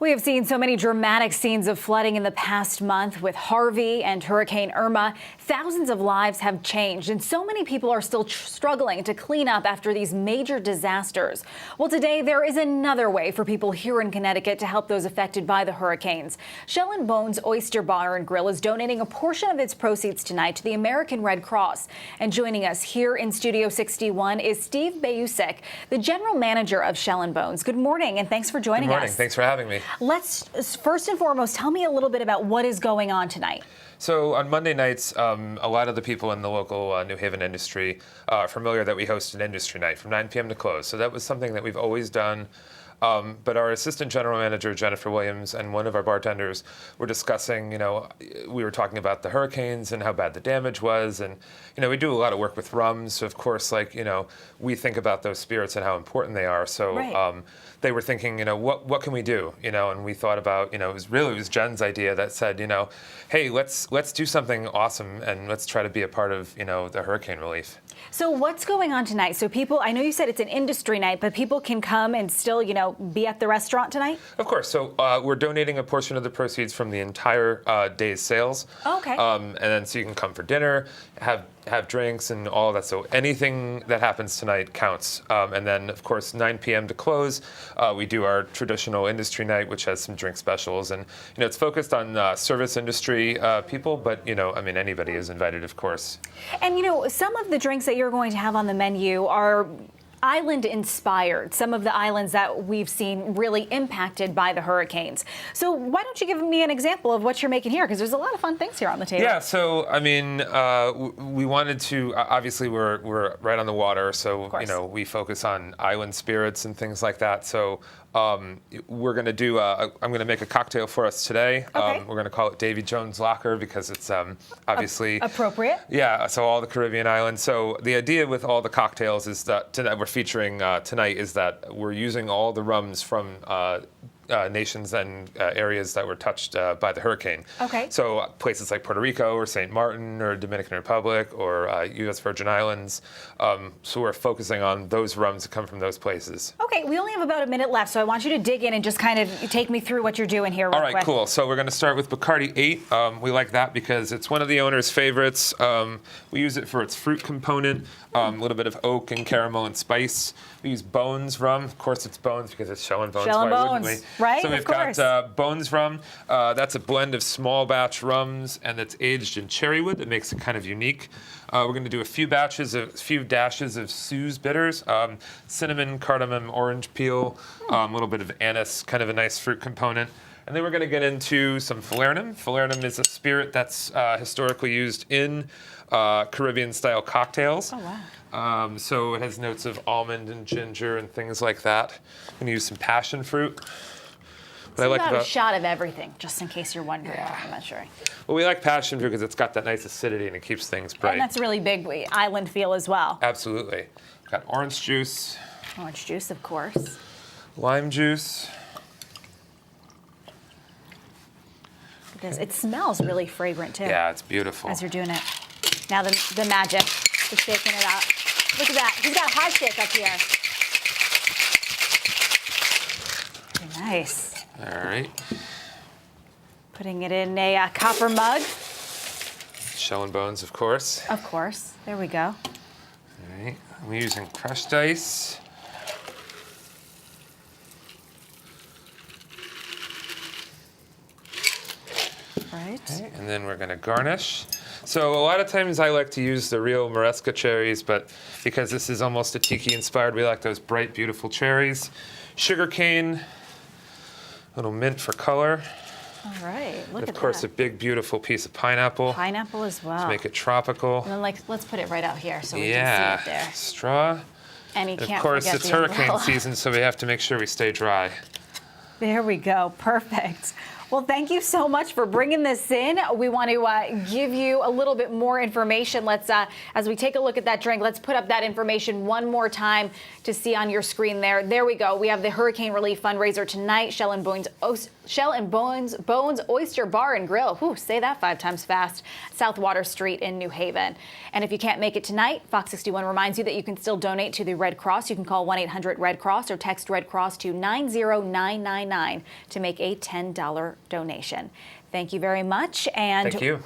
We have seen so many dramatic scenes of flooding in the past month with Harvey and Hurricane Irma. Thousands of lives have changed, and so many people are still struggling to clean up after these major disasters. Well, today there is another way for people here in Connecticut to help those affected by the hurricanes. Shell and Bones Oyster Bar and Grill is donating a portion of its proceeds tonight to the American Red Cross. And joining us here in Studio 61 is Steve Bayusek, the general manager of Shell and Bones. Good morning, and thanks for joining us. Good morning. Thanks for having me. Let's first and foremost tell me a little bit about what is going on tonight. So on Monday nights, a lot of the people in the local New Haven industry are familiar that we host an industry night from 9 p.m. to close. So that was something that we've always done. But our assistant general manager, Jennifer Williams, and one of our bartenders were discussing, we were talking about the hurricanes and how bad the damage was. And, we do a lot of work with rums. So, of course, we think about those spirits and how important they are. So right. They were thinking, what can we do? And we thought about, it was Jen's idea that said, hey, let's do something awesome and let's try to be a part of, the hurricane relief. So what's going on tonight? So people, I know you said it's an industry night, but people can come and still, be at the restaurant tonight? Of course. So we're donating a portion of the proceeds from the entire day's sales. Oh, okay. And then so you can come for dinner, have drinks and all of that. So anything that happens tonight counts. And then, of course, 9 p.m. to close, we do our traditional industry night, which has some drink specials. And, it's focused on service industry people, but, anybody is invited, of course. And, some of the drinks that you're going to have on the menu are island inspired, some of the islands that we've seen really impacted by the hurricanes. So why don't you give me an example of what you're making here? Because there's a lot of fun things here on the table. Yeah, so we wanted to, obviously we're right on the water, so we focus on island spirits and things like that. So we're going to do, I'm going to make a cocktail for us today. Okay. We're going to call it Davy Jones Locker because it's obviously appropriate. Yeah, so all the Caribbean islands. So the idea with all the cocktails is that we're featuring tonight is that we're using all the rums from nations and areas that were touched by the hurricane. Okay. So places like Puerto Rico or St. Martin or Dominican Republic or U.S. Virgin Islands. So we're focusing on those rums that come from those places. Okay, we only have about a minute left, so I want you to dig in and just kind of take me through what you're doing here real quick. All right, cool. So we're going to start with Bacardi 8. We like that because it's one of the owner's favorites. We use it for its fruit component, a little bit of oak and caramel and spice. We use Bones rum. Of course, it's Bones because it's Shell and Bones. Shell and Why Bones, wouldn't we? right? So we've got Bones rum. That's a blend of small batch rums, and it's aged in cherry wood. That makes it kind of unique. We're going to do a few dashes of Suze bitters, cinnamon, cardamom, orange peel, a little bit of anise, kind of a nice fruit component. And then we're going to get into some Falernum. Falernum is a spirit that's historically used in Caribbean-style cocktails. Oh, wow. So it has notes of almond and ginger and things like that. I'm going to use some passionfruit. So about a shot of everything, just in case you're wondering. Yeah. I'm not sure. Well, we like passion fruit because it's got that nice acidity and it keeps things bright. And that's a really big island feel as well. Absolutely. Got orange juice. Orange juice, of course. Lime juice. It smells really fragrant, too. Yeah, it's beautiful. As you're doing it. Now the magic, just shaking it out. Look at that. He's got a hot shake up here. Very nice. All right. Putting it in a copper mug. Shell and Bones, of course. Of course. There we go. All right. I'm using crushed ice. Right. Okay, and then we're going to garnish. So a lot of times I like to use the real Maresca cherries, but because this is almost a tiki inspired, we like those bright, beautiful cherries. Sugar cane. A little mint for color. All right, look at that. Of course, a big, beautiful piece of pineapple. Pineapple as well. To make it tropical. And then let's put it right out here so we can see it there. Straw. And you can't of course, forget it's the hurricane umbrella. season, so we have to make sure we stay dry. There we go, perfect. Well, thank you so much for bringing this in. We want to give you a little bit more information. Let's, as we take a look at that drink, let's put up that information one more time to see on your screen there. There we go. We have the Hurricane Relief Fundraiser tonight. Shell and Bones Oyster Bar and Grill. Whew, say that 5 times fast. South Water Street in New Haven. And if you can't make it tonight, Fox 61 reminds you that you can still donate to the Red Cross. You can call 1-800-RED-CROSS or text Red Cross to 90999 to make a $10 donation. Thank you very much. And thank you.